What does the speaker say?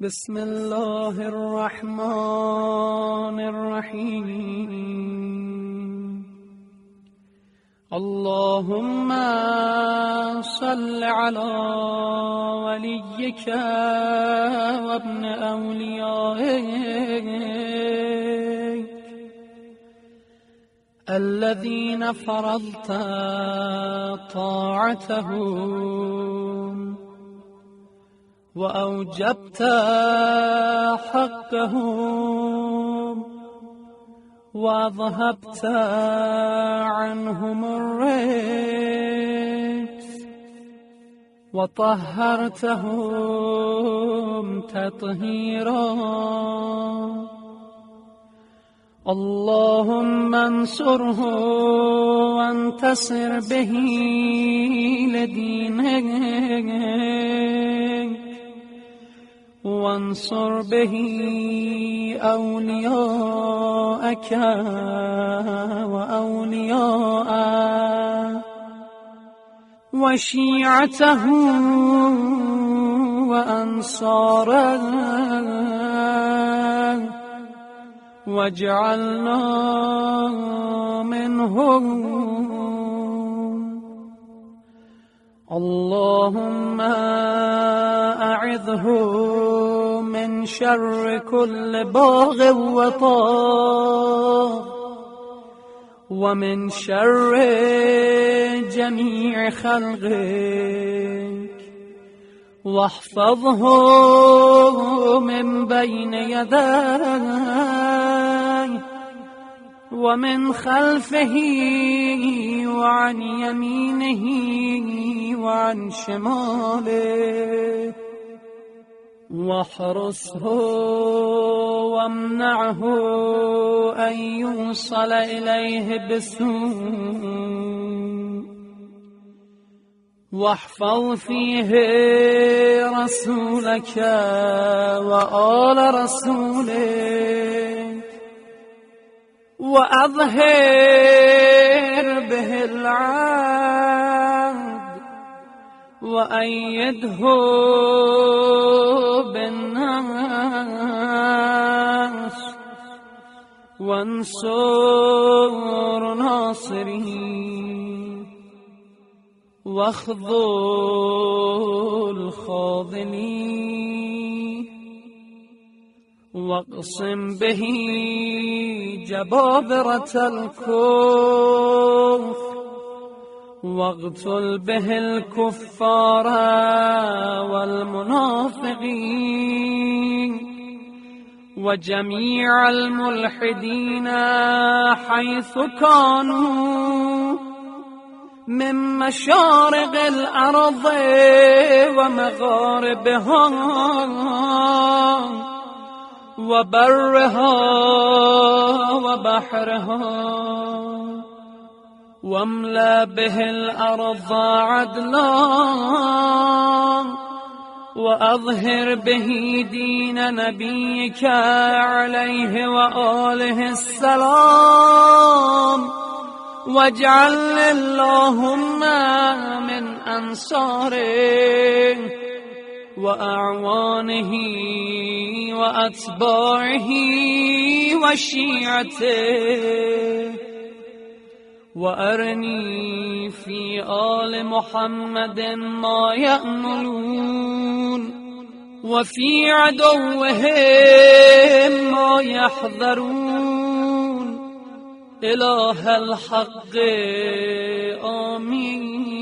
بسم الله الرحمن الرحيم. اللهم صل على وليك وابن أوليائك الذين فرضت طاعتهم وأوجبت حقهم وأذهبت عنهم الرجس وطهرتهم تطهيرا. اللهم انصره وانتصر به لدينك وانصر به أولياءك وأولياءك وشيعته وأنصاره واجعلنا منهم. اللهم أعذه من شر كل باغ وطاغ ومن شر جميع خلقك واحفظه من بين يديه ومن خلفه وعن يمينه وعن شماله واحرسه وامنعه أن يوصل إليه بسوء واحفظ فيه رسولك وآل رسولك وأظهر به العهد وأيده بالناس وانصر ناصرين واخذل خاذلين واقسم به جبابرة الكفر واقتل به الكفار والمنافقين وجميع الملحدين حيث كانوا من مشارق الأرض ومغاربها وبرها وبحرها واملأ به الأرض عدلا وأظهر به دين نبيك عليه وآله السلام واجعل اللهم من أنصاره وأعوانه وأتباعه وشيعته وأرني في آل محمد ما يأملون وفي عدوهم ما يحذرون إله الحق. آمين.